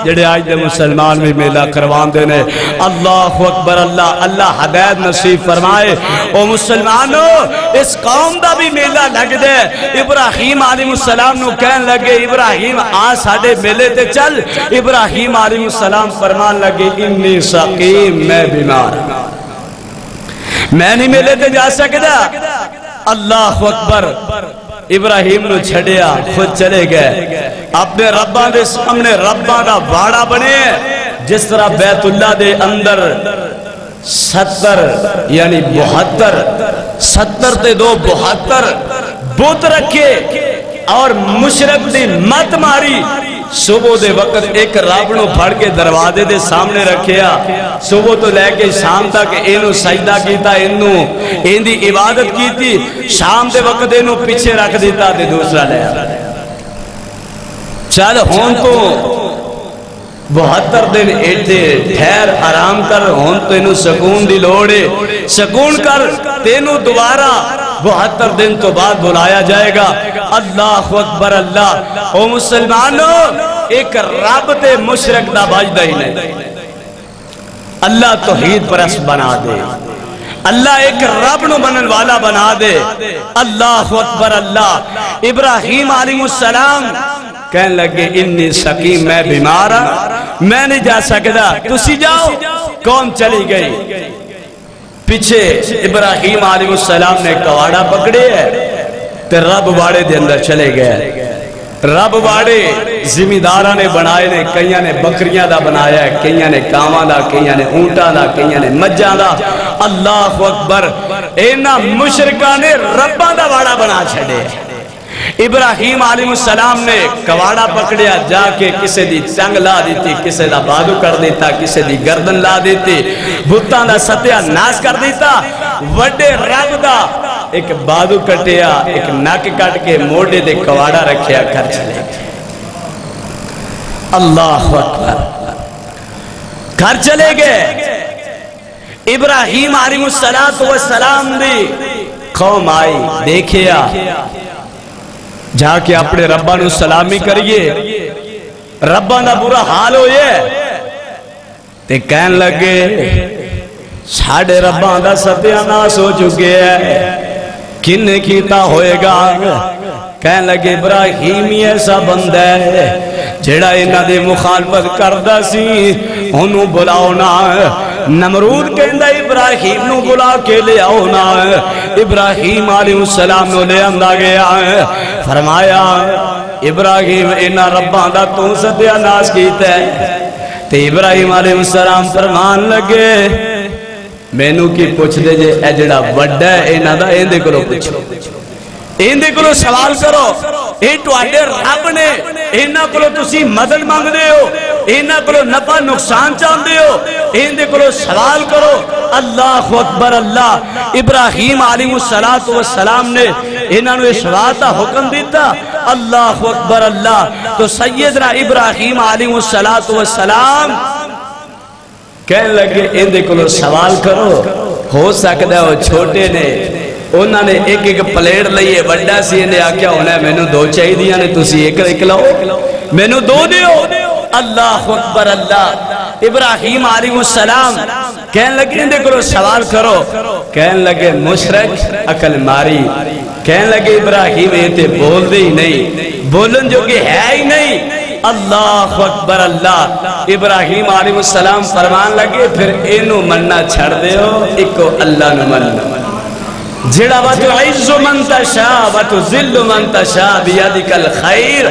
جڑے آج دے مسلمان بھی میلہ کروان دینے اللہ اکبر اللہ اللہ ہدایت نصیب فرمائے او مسلمانوں اس قوم دا بھی میلہ لگ دے ابراہیم علیہ السلام نو کہن لگے ابراہیم آ ساڑے میلے تے چل ابراہیم علیہ السلام فرمان لگے انی سقیم میں بیمار میں نہیں میلے تے جا سکتا اللہ اکبر ابراہیم نو چھڑیا خود چلے گئے اپنے رباں دے سامنے رباں دا باڑا بنے جس طرح بیت اللہ دے اندر 70 یعنی 72 تے 72 بت رکھے اور مشرق دی مت ماری صبح دے وقت ایک رابنو پھڑ کے دروازے دے سامنے رکھیا صبح تو لے کے شام تک اینو سجدہ کیتا اینو این دی عبادت کیتی شام دے وقت اینو پیچھے رکھ دیتا دے دوسرا لیا چل ہون تو 72 دن ایڈے ٹھہر آرام کر ہون تینوں سکون دی لوڑے سکون کر تینوں دوبارہ 72 دن تو بعد بلایا جائے گا اللہ اکبر اللہ او مسلمانوں ایک رب تے مشرک دا بجدہ ہی نہیں اللہ توحید پرست بنا دے اللہ ایک رب نو منن والا بنا دے اللہ اکبر اللہ ابراہیم علیہ السلام کہنے لگے انی سقیم میں بیمار ہوں میں نہیں جا سکتا تسی جاؤ قوم چلی گئی پیچھے ابراہیم علیہ السلام نے کواڑا پکڑے ہے تے رب باڑے دے اندر چلے گئے رب باڑے زمینداراں نے بنائے نے کئیاں نے بکریاں دا بنایا ہے کئیاں نے کاواں دا کئیاں نے اونٹاں دا کئیاں نے مجھاں دا اللہ اکبر اینا مشرکاں نے رباں دا باڑا بنا چھڑے ابراہیم علیہ السلام نے کواڑا پکڑیا جا کے کسے دی ٹنگ لا دیتی کسے دا بادو کر دیتا کسے دی گردن لا دیتی بتاں دا ستیا ناس کر دیتا وڈے رب دا ایک بادو کٹیا ایک ناک کٹ کے موڑے دے کواڑا رکھیا گھر چلے گئے اللہ اکبر گھر چلے گئے ابراہیم علیہ السلام دی قوم آئی دیکھیا جا کے اپنے ربا نو سلامی کریے ربا نا برا حال ہوئے تے کہن لگے ساڑھے ربا دا ستیہ ناس ہو چکے ہیں کنے کیتا ہوئے گا کہن لگے ابراہیم ایسا بندہ ہے جڑا انہ دے مخالفت کردہ سی انہوں بلاؤنا نمرود کہندہ ابراہیم نو بلا کے لے آؤنا ابراہیم علیہ السلام نو لے اندہ گیا فرمایا ابراہیم انہ ربان دا تو ستیہ ناس کیتا ہے تے ابراہیم علیہ السلام فرمان لگے مینو کی پوچھ دے جے اے جڑا وڈا ہے انہ دا ایندے کرو پوچھو ایندے کرو سوال کرو اے توڑے رب نے اینا کرو تسی مدد مانگ دے ہو اینا کرو نفع نقصان چاہن دے ہو ایندے کرو سوال کرو اللہ اکبر اللہ ابراہیم علیہ السلام نے اینا نو اشواتا حکم دیتا اللہ اکبر اللہ تو سیدنا ابراہیم علیہ السلام کہنے لگے ایندے کو سوال کرو ہو سکتا ہے وہ چھوٹے نے انہوں نے ایک ایک پلیٹ لئیے بڑا سی انہیں آکیا ہونا ہے میں نے دو چاہی دیا نے تسی ایک لاؤ میں نے دو دیو اللہ اکبر اللہ ابراہیم علیہ السلام کہنے لگے ایندے کو سوال کرو کہنے لگے مشرک عقل ماری کہنے لگے ابراہیم ایتے بول دے ہی نہیں بولن جو کہ ہے ہی نہیں اللہ اکبر اللہ ابراہیم علیہ السلام فرمان لگے پھر اینو مننا چھڑ دے ہو ایکو اللہ نو مننا جڑا وَتُعِزُّ مَن تَشَاءُ وَتُذِلُّ مَن تَشَاءُ بِيَدِكَ الْخَيْرُ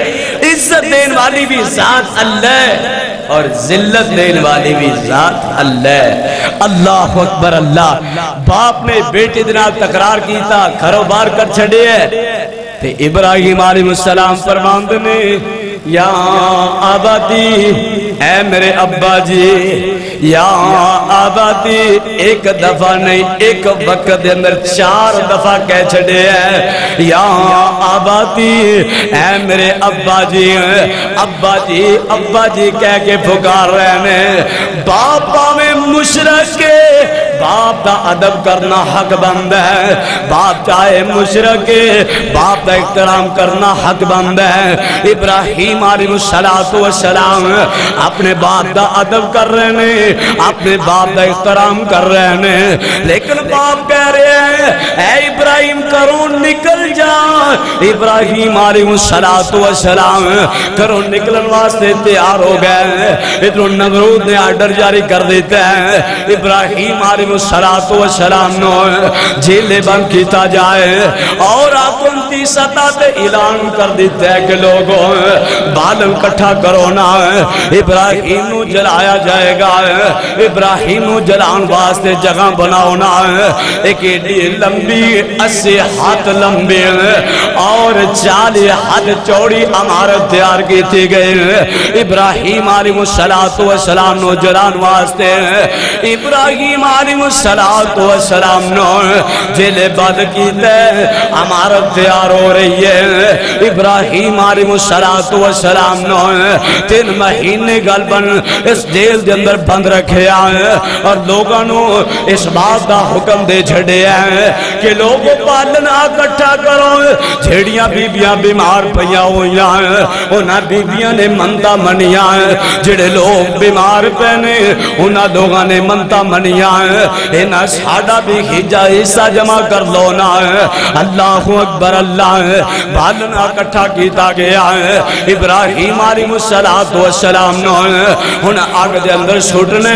عزت دین والی بھی ذات اللہ اور ذلت دین والی بھی ذات اللہ اللہ اکبر اللہ باپ نے بیٹے دنال تقرار کیتا کاروبار کر چھڑے ہے تے ابراہیم علیہ السلام فرماند نے یا آبادی اے میرے ابا جی یا آبادی ایک دفعہ نہیں ایک وقت دے اندر 4 دفعہ کہہ چھڑے ہیں یا آبادی اے میرے ابا جی ابا جی کہہ کے پکار رہنے باپا میں مشرک کے باپ دا ادب کرنا حق بند ہے باپ چاہے مشرک باپ دا احترام کرنا حق بند ہے ابراہیم علیہ السلام اپنے باپ دا ادب کر رہے ہیں اپنے باپ دا احترام کر رہے ہیں لیکن باپ کہہ رہے ہیں اے ابراہیم کرو نکل جا ابراہیم علیہ السلام کرو نکلن واسطے تیار ہو گئے ادھر نمرود نے آرڈر جاری کر دیتے ہیں ابراہیم علیہ السلام نو جیلے بند کیتا جائے اور آتونتی سطح تے اعلان کر دیتے ہیں کہ لوگوں بالم کٹھا کرو نا ابراہیم نو جلایا جائے گا ابراہیم نو جلان واسطے جگہ بناؤ نا ایک ایڈی لمبی 80 ہاتھ لمبی اور 40 ہاتھ چوڑی عمارت تیار کی تھی گئی ابراہیم علیہ السلام نو جلان واسطے ابراہیم علیہ السلام نو جلے بند کیتے عمارت تیار ہو رہی ہے ابراہیم علیہ السلام نو 3 مہینے گل بن اس جیل دے اندر بند رکھے آئے اور لوگاں نو اس بات دا حکم دے چھڑے آئے کہ لوگوں پالنا اکٹھا کرو جھیڑیاں بیبیاں بیمار پہیاں ہوئی آئے انہاں بیبیاں نے منتا منی آئے جڑے لوگ بیمار پہنے انہاں لوگاں نے منتا منی آئے انہاں ساڑا بھی خیجہ حصہ جمع کر لونا ہے اللہ اکبر اللہ بالنا اکٹھا کیتا گیا ہے ابراہیم علیہ السلام نو انہاں آگ دے اندر چھوٹنے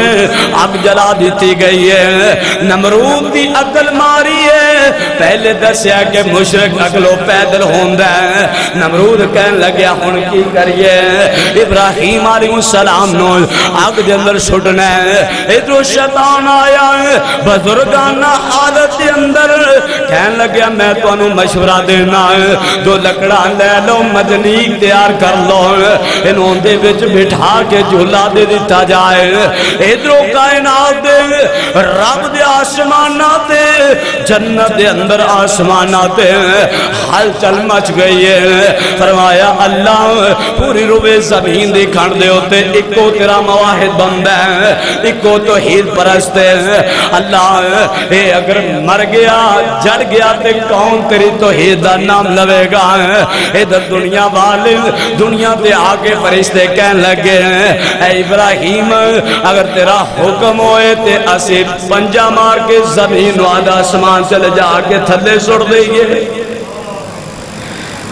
آگ جلا دیتی گئی ہے نمرود دی عقل ماری ہے پہلے دسیا کہ مشرک اگلو پیدل ہوندہ ہے نمرود کہن لگیا ہن کی کریے ابراہیم علیہ السلام نو آگ دے اندر چھوٹنے ادھر شیطان آیا ہے بزرگانہ حالت دے اندر کہن لگیا میں تو انہوں مشورہ دینا ہے دو لکڑا لے لو مجنیک تیار کر لو انہوں دے بچ بٹھا کے جھولا دے دیتا جائے ادھرو کائنات دے رب دے آسمانات دے جنت دے اندر آسمانات دے حال چل مچ گئی ہے فرمایا اللہ پوری روے زمین دے کھڑ دے ہوتے ایکو تیرا مواحد بند ہے ایکو توحید پرست ہے اللہ اے اگر مر گیا جڑ گیا تے کون تیری توحید دا نام لوے گا ادھر دنیا والے دنیا تے آگے فرشتے کہن لگے ہیں اے ابراہیم اگر تیرا حکم ہوئے تے اسی پنجا مار کے زمین وعدہ آسمان چلے جا کے تھلے سڑ دے گئے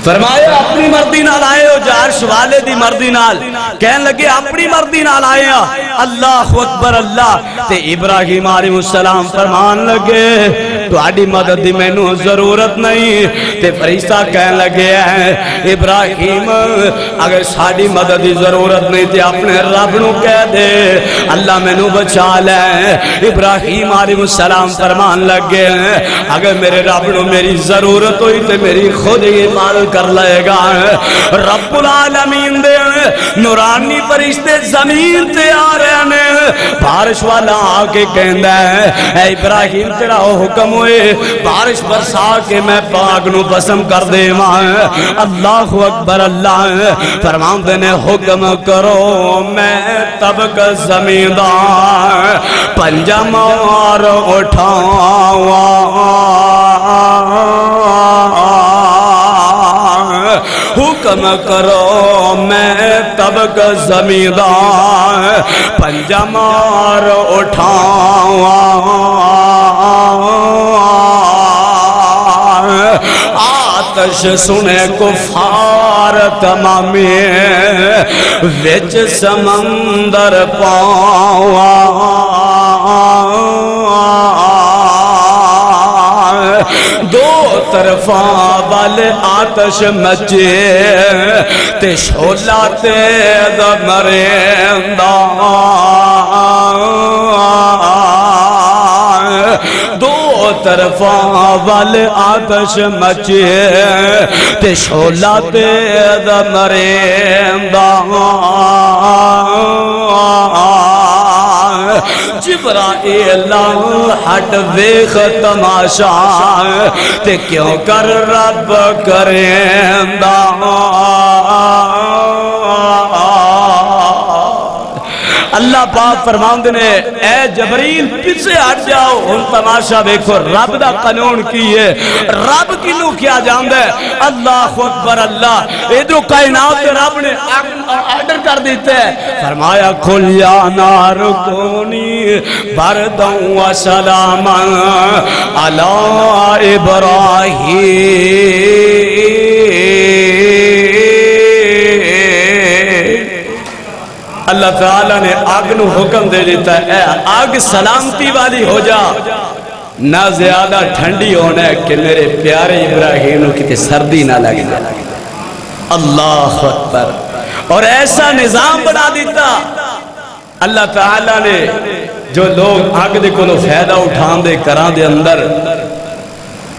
فرمایا اپنی مردی نال آئے ہو جارش والے دی مردی نال کہن لگے اپنی مردی نال آئے ہو اللہ اکبر اللہ تے ابراہیم علیہ السلام فرمان لگے تو آڈی مدد دی میں نو ضرورت نہیں تے فرشتہ کہن لگے ہیں ابراہیم اگر ساڑی مدد دی ضرورت نہیں تے اپنے رب نو کہہ دے اللہ میں نو بچا لے ابراہیم علیہ السلام فرمان لگے ہیں اگر میرے رب نو میری ضرورت ہوئی تے میری خود ہی مال کر لے گا رب العالمین دے نورانی فرشتے زمین تے آ رہے ہیں بارش والا آکے کہندہ ہے اے ابراہیم تیرا حکم ہوئے بارش برسا کے میں پاک نو بسم کر دے ماں اللہ اکبر اللہ فرمان دینے حکم کرو میں تب کا زمیندار پنجہ مار اٹھاوا حکم کرو میں تب کا زمیندار پنجہ مار اٹھاوا آتش سنے کفار تمامی وچ سمندر پاوا دو طرفاں والے آتش مچے تے شولا تیز مریندہ دو طرفاں والے آتش مچے تے شولا تیز مریندہ جبرائیل ہٹ ویخ تماشا تے کیوں کر رب کریندہ اللہ پاک فرمان دینے اے جبریل پیچھے ہٹ جاؤ ان تماشا بیکھو رب دا قانون کی ہے رب کی لو کیا جاندہ ہے اللہ اکبر اللہ ادھر کائنات رب نے آرڈر کر دیتے ہیں فرمایا کھل یا نار کونی بردوں و سلاما علی ابراہیم اللہ تعالیٰ نے آگ نو حکم دے دیتا ہے اے آگ سلامتی والی ہو جا نہ زیادہ ٹھنڈی ہونا ہے کہ میرے پیارے ابراہیم نو کتے سردی نہ لگے اللہ اکبر اور ایسا نظام بنا دیتا اللہ تعالیٰ نے جو لوگ آگ دے کو فائدہ اٹھان دے کران دے اندر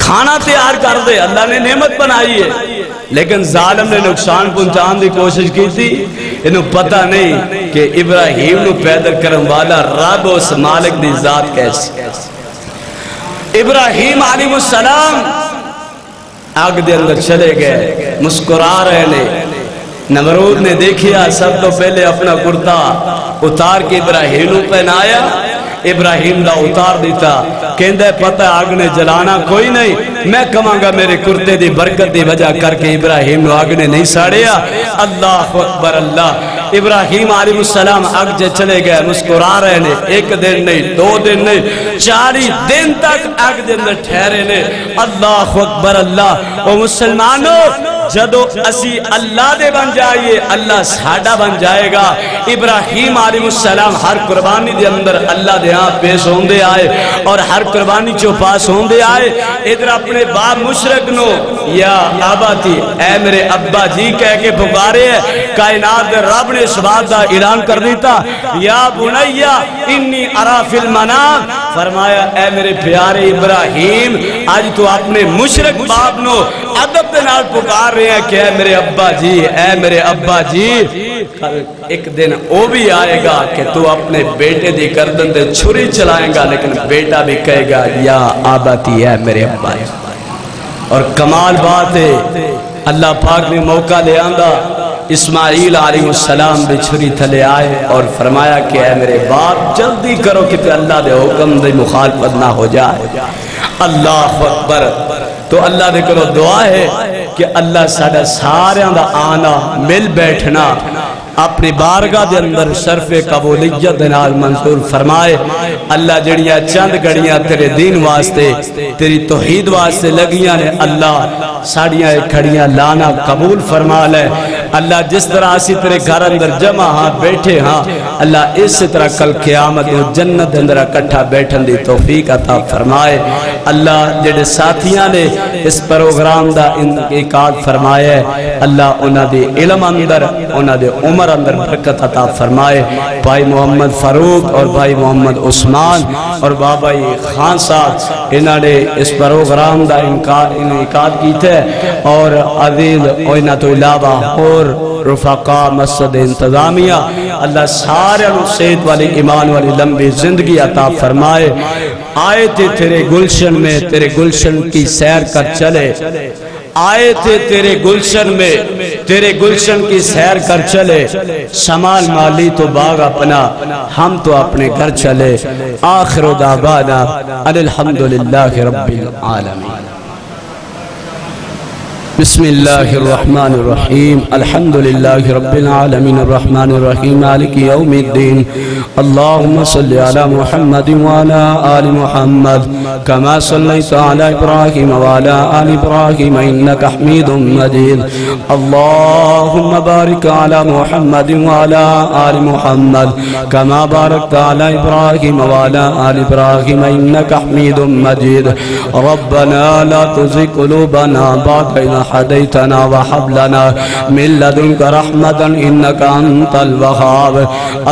کھانا تیار کر دے اللہ نے نعمت بنائی ہے لیکن ظالم نے نقصان پہنچان دی کوشش کی تھی انہوں پتہ نہیں کہ ابراہیم نو پیدا کرن والا رب اس مالک دی ذات کیسے ابراہیم علیہ السلام آگ دے اندر چلے گئے مسکرا رہے نے نمرود نے دیکھیا سب تو پہلے اپنا کرتا اتار کے ابراہیم نو پہنایا، ابراہیم دا اتار دیتا، کہندہ پتہ آگ نے جلانا کوئی نہیں، میں کماں گا میرے کرتے دی برکت دی وجہ کر کے ابراہیم نو آگ نے نہیں ساڑیا۔ اللہ اکبر اللہ۔ ابراہیم علیہ السلام آگ جے چلے گئے، مسکرا رہے نے، ایک دن نہیں، 2 دن نہیں، 40 دن تک آگ دے اندر ٹھہرے نے۔ اللہ اکبر اللہ۔ او مسلمانوں، جدو اسی اللہ دے بن جائیے اللہ ساڑھا بن جائے گا۔ ابراہیم علیہ السلام ہر قربانی دے اندر اللہ دے ہاں پیش ہوندے آئے اور ہر قربانی چو پاس ہوندے آئے۔ ادھر اپنے باپ مشرک نو یا آباتی اے میرے ابا جی کہہ کے پکارے ہے، کائنات رب نے اس بات دا اعلان کر دیتا، یا بنیا انی ارا فی المنام، فرمایا اے میرے پیارے ابراہیم آج تو اپنے مشرک باپ نو ادب دے نال پکار رہے ہیں کہ اے میرے ابا جی، اے میرے ابا جی۔ ایک دن وہ بھی آئے گا کہ تو اپنے بیٹے دی گردن دے چھری چلائیں گا، لیکن بیٹا بھی کہے گا یا آباتی ہے میرے ابا۔ اور کمال بات ہے اللہ پاک نے موقع لے آندہ، اسماعیل علیہ السلام بھی چھری تھلے آئے اور فرمایا کہ اے میرے باپ جلدی کرو کہ اللہ دے حکم دے مخالفت نہ ہو جائے۔ اللہ اکبر۔ تو اللہ دے کرو دعا ہے کہ اللہ ساڑھا سارے دا آنا مل بیٹھنا اپنی بارگاہ دے اندر شرف قبولیت دنال منظور فرمائے۔ اللہ جڑیاں چند گڑیاں تیرے دین واسطے تیری توحید واسطے لگیاں نے اللہ ساڑیاں کھڑیاں لانا قبول فرما لے۔ اللہ جس طرح اسی تیرے گھر اندر جمع ہاں بیٹھے ہاں اللہ اس طرح کل قیامت و جنت اندر اکٹھا بیٹھن دی توفیق عطا فرمائے۔ اللہ جڑے ساتھیاں نے اس پروگرام دا انعقاد فرمائے، اللہ انہاں دی علم اندر انہاں دی عمر اندر برکت عطا فرمائے۔ بھائی محمد فاروق اور بھائی محمد عثمان اور بابا خان صاحب انہاں نے اس پروگرام دا انعقاد کی تھے، اور عزیز انہاں تو علاوہ اور رفقا مسجد انتظامیہ اللہ سارے صحت والی ایمان والی لمبی زندگی عطا فرمائے۔ آئے تھے تیرے گلشن میں، تیرے گلشن کی سیر کر چلے، آئے تھے تیرے گلشن میں، تیرے گلشن کی سیر کر چلے، شمال مالی تو باغ اپنا، ہم تو اپنے گھر چلے۔ آخر دعوانا ان الحمدللہ رب العالمین۔ بسم اللہ الرحمن الرحیم، الحمدللہ رب العالمین الرحمن الرحیم مالک یوم الدین، اللہم صلی علی محمد وعلی آل محمد کما صلیت علی ابراہیم وعلی آل ابراہیم انکا حمید مجید، اللہم بارک علی محمد وعلی آل محمد کما بارکت علی ابراہیم وعلی آل ابراہیم انکا حمید مجید، ربنا لا تزغ قلوبنا بعد إذ هديتنا وهب لنا من لدنك رحمة إنك أنت الوهاب۔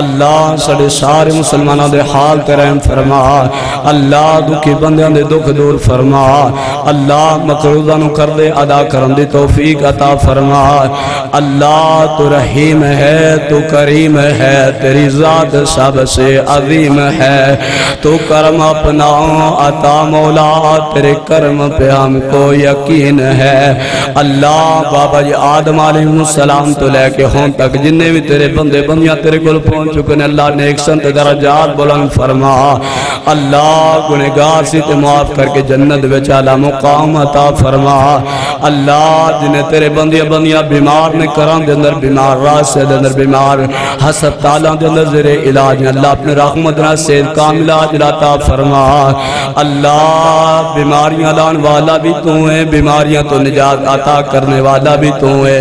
اللہ سڑے سارے مسلمانوں دے حال تے رحم فرما، اللہ دکھی بندیاں دے دکھ دور فرما، اللہ مقروضہ نو کر دے ادا کرن دی توفیق عطا فرما۔ اللہ تو رحیم ہے، تو کریم ہے، تیری ذات سب سے عظیم ہے، تو کرم اپنا عطا مولا، تیرے کرم پہ ہم کو یقین ہے۔ اللہ بابا جی آدم علیہ السلام تو لے کے ہون تک جننے بھی تیرے بندے بندیاں تیرے گل پہنچ چکے، اللہ نے ایک سنت درجات بلند فرما۔ اللہ گنہگار سے تے معاف کر کے جنت بچ اعلی مقام عطا فرما۔ اللہ جنہیں تیرے بندیاں بیمار نے کران دے اندر بیمار، راستے دے اندر بیمار، ہسپتالاں دے اندر زیر علاج، اللہ اپنے رحمت نہ سے کامل عاجل عطا فرما۔ اللہ بیماریاں لان والا بھی تو ہے، بیماریاں تو نجات عطا کرنے والا بھی تو ہے۔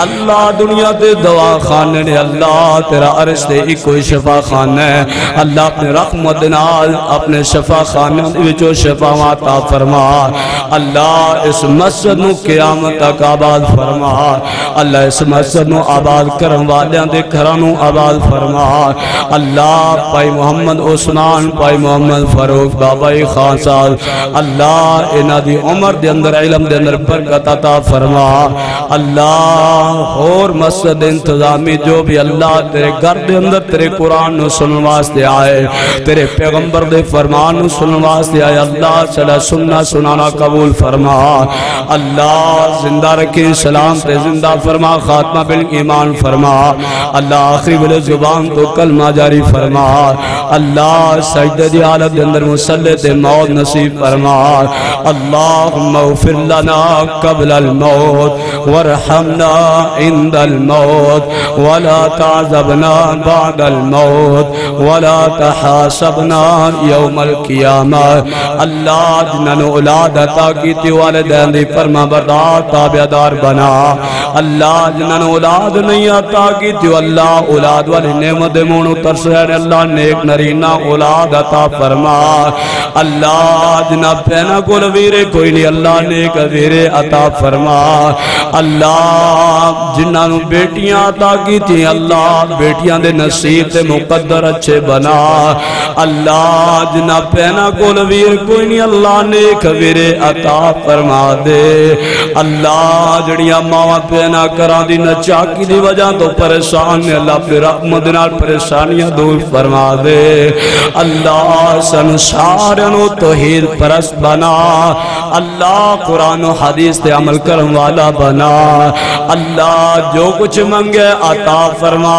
اللہ دنیا دے دوا خانے نے، اللہ تیرا عرش دے ایک کوئی شفا خانہ ہے، اللہ اپنے رحمت نال اپنے شفا خانہ وچوں شفا عطا فرما۔ اللہ اس مسجد نو قیامت تک آباد فرما، اللہ اس مسجد نو آباد کرن والیاں دے گھراں نو آباد فرما۔ اللہ بھائی محمد عثمان، بھائی محمد فاروق، بابا خان صاحب، اللہ انہاں دی عمر دے اندر علم دے اندر برکت عطا فرما اللہ اور مسجد انتظامی جو بھی اللہ تیرے گھر دے اندر تیرے قرآن نو سنن واسطے آئے تیرے پیغمبر دے فرمان نو سنن واسطے آئے اللہ صلی سننا سنانا قبول فرما اللہ زندہ رکھیں سلام تے زندہ فرما خاتمہ بالایمان فرما اللہ آخری بلے زبان تو کلمہ جاری فرما اللہ سجدہ دی حالت اندر مسلط موت نصیب فرما اللہم اغفر لنا قبل الموت ورحمنا عند الموت ولا تعذبنا بعد الموت ولا تحاسبنا یوم القیامہ اللہ جنہاں نے اولاد عطا کی تھی والدین دی فرما بردار تابعدار بنا اللہ جنہاں نے اولاد نہیں عطا کی تھی اللہ اولاد والی نعمت مونو ترسین اللہ نیک نرینہ اولاد عطا فرما اللہ جنہاں پینا کو لویرے کوئی نہیں اللہ نیک ویرے عطا فرما اللہ جنہاں نے بیٹیاں عطا کی تھی اللہ بیٹیاں دے نصیب تے مقدر اچھے بنا اللہ جنہاں پینا کو لویر کوئی نہیں اللہ نیک ویرے عطا فرما دے اللہ جڑیاں ماں پینا کران دی نچاکی دی وجہ تو پریشان نے اللہ پہ رحمت نال پریشانیاں دور فرما دے اللہ سنسارنو توحید پرست بنا اللہ قرآن و حدیث تے عمل کرن والا بنا اللہ جو کچھ منگے عطا فرما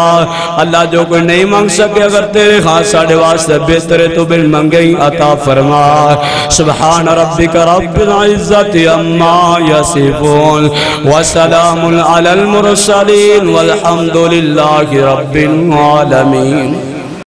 اللہ جو کوئی نہیں منگ سکے اگر تیرے خاں ساڑھے واسطے بہترے تو بل منگے عطا فرما سبحان ربک رب العزت اما یصفون وسلام علی المرسلین والحمد للہ رب العالمین